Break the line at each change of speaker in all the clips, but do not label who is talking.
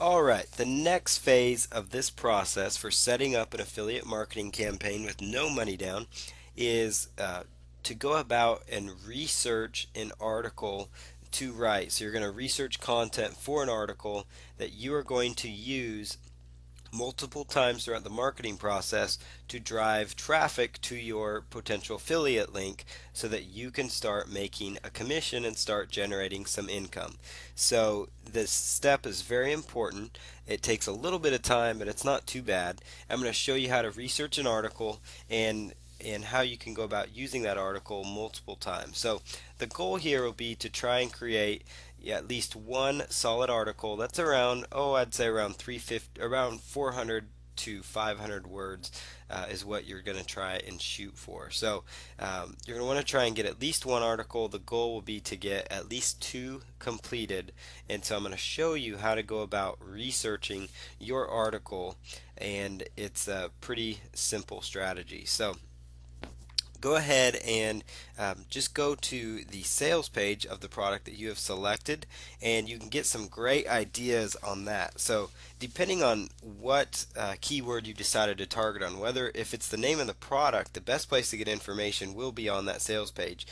Alright, the next phase of this process for setting up an affiliate marketing campaign with no money down is to go about and research an article to write. So you're going to research content for an article that you are going to use multiple times throughout the marketing process to drive traffic to your potential affiliate link so that you can start making a commission and start generating some income. So this step is very important. It takes a little bit of time, but it's not too bad. I'm going to show you how to research an article and how you can go about using that article multiple times. So the goal here will be to try and create at least one solid article that's around, I'd say around 350, around 400 to 500 words is what you're going to try and shoot for. So you're going to want to try and get at least one article. The goal will be to get at least two completed. And so I'm going to show you how to go about researching your article, and it's a pretty simple strategy. So go ahead and just go to the sales page of the product that you have selected, and you can get some great ideas on that. So depending on what keyword you decided to target on, whether if it's the name of the product, the best place to get information will be on that sales page.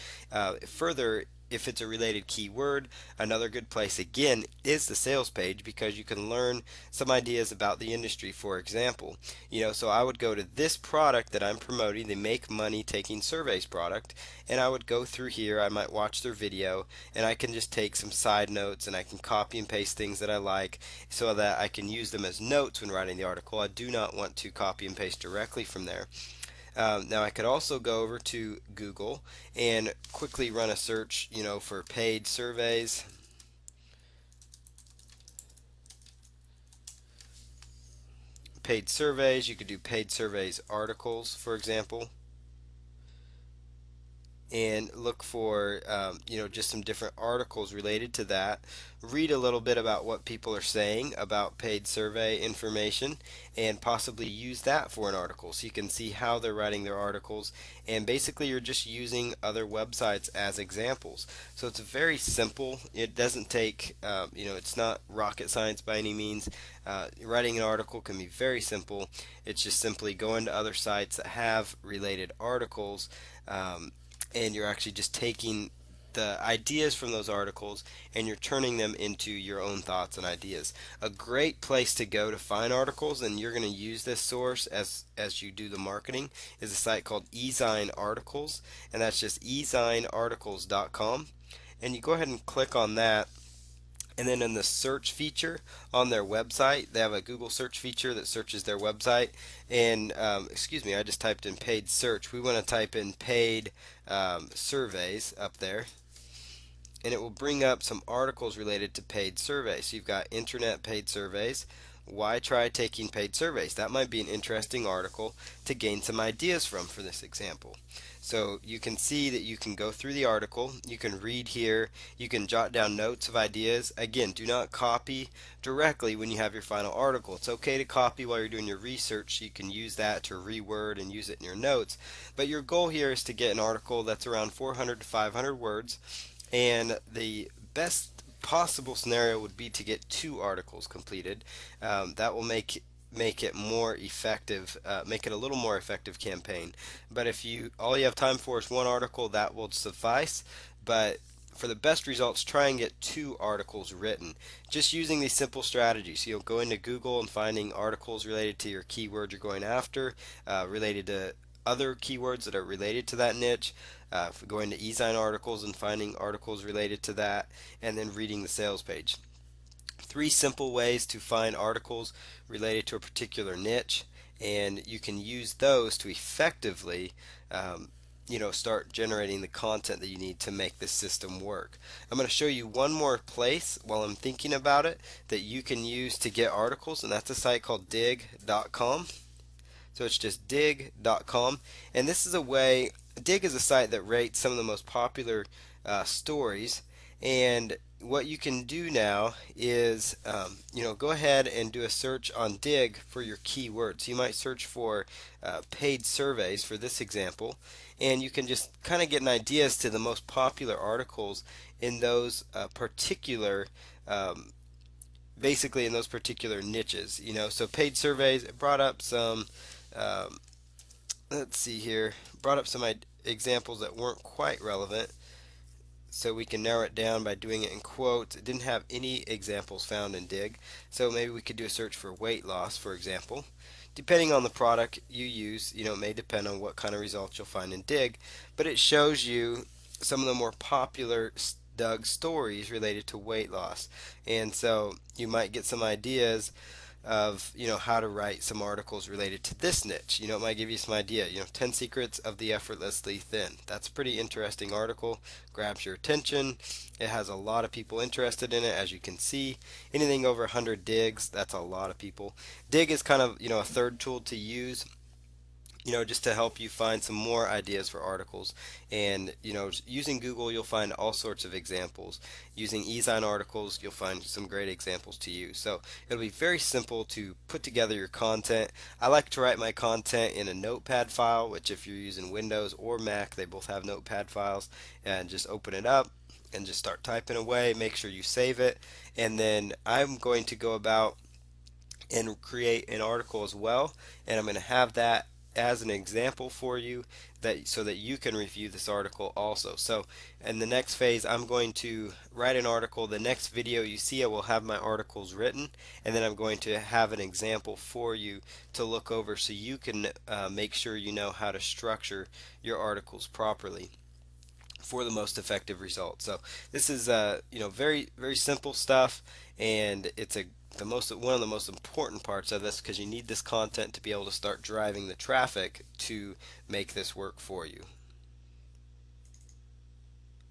Further, if it's a related keyword, another good place again is the sales page, because you can learn some ideas about the industry. For example, so I would go to this product that I'm promoting, the Make Money Taking Surveys product, and I would go through here. I might watch their video, and I can just take some side notes, and I can copy and paste things that I like so that I can use them as notes when writing the article. I do not want to copy and paste directly from there. Now I could also go over to Google and quickly run a search, for paid surveys. Paid surveys, you could do paid surveys articles, for example, and look for just some different articles related to that. Read a little bit about what people are saying about paid survey information, and possibly use that for an article so you can see how they're writing their articles. And basically you're just using other websites as examples. So it's very simple. It doesn't take it's not rocket science by any means. Writing an article can be very simple. It's just simply going to other sites that have related articles, and you're actually just taking the ideas from those articles and you're turning them into your own thoughts and ideas. A great place to go to find articles, and you're going to use this source as you do the marketing, is a site called Ezine Articles, and that's just ezinearticles.com. And you go ahead and click on that, and then in the search feature on their website, they have a Google search feature that searches their website. And excuse me, I just typed in paid search. We want to type in paid surveys up there, and it will bring up some articles related to paid surveys. So you've got internet paid surveys. Why try taking paid surveys? That might be an interesting article to gain some ideas from for this example. So you can see that you can go through the article, you can read here, you can jot down notes of ideas. Again, do not copy directly when you have your final article. It's okay to copy while you're doing your research. You can use that to reword and use it in your notes. But your goal here is to get an article that's around 400 to 500 words, and the best possible scenario would be to get two articles completed. That will make it more effective, make it a little more effective campaign. But if all you have time for is one article, that will suffice. But for the best results, try and get two articles written, just using these simple strategies. Go into Google and finding articles related to your keyword you're going after, related to other keywords that are related to that niche, going to Ezine Articles and finding articles related to that, and then reading the sales page. Three simple ways to find articles related to a particular niche, and you can use those to effectively start generating the content that you need to make this system work. I'm going to show you one more place while I'm thinking about it that you can use to get articles, and that's a site called dig.com. So it's just dig.com, and this is a way. Dig is a site that rates some of the most popular stories, and what you can do now is go ahead and do a search on Dig for your keywords. You might search for paid surveys for this example, and you can just kind of get an idea as to the most popular articles in those particular basically in those particular niches. So paid surveys brought up some, um, let's see here, brought up some examples that weren't quite relevant. So we can narrow it down by doing it in quotes. It didn't have any examples found in Dig. So maybe we could do a search for weight loss, for example. Depending on the product you use, it may depend on what kind of results you'll find in Dig, but it shows you some of the more popular Doug stories related to weight loss. And so you might get some ideas of how to write some articles related to this niche. It might give you some idea. 10 secrets of the effortlessly thin. That's a pretty interesting article. Grabs your attention. It has a lot of people interested in it, as you can see. Anything over 100 digs, that's a lot of people. Dig is kind of a third tool to use, just to help you find some more ideas for articles. And, using Google, you'll find all sorts of examples. Using Ezine articles, you'll find some great examples to use. So it'll be very simple to put together your content. I like to write my content in a notepad file, which if you're using Windows or Mac, they both have notepad files, and just open it up and just start typing away. Make sure you save it. And then I'm going to go about and create an article as well, and I'm going to have that as an example for you, that so that you can review this article also. So in the next phase, I'm going to write an article. The next video you see, I will have my articles written, and then I'm going to have an example for you to look over so you can make sure you know how to structure your articles properly for the most effective results. So this is very very simple stuff, and it's one of the most important parts of this, because you need this content to be able to start driving the traffic to make this work for you.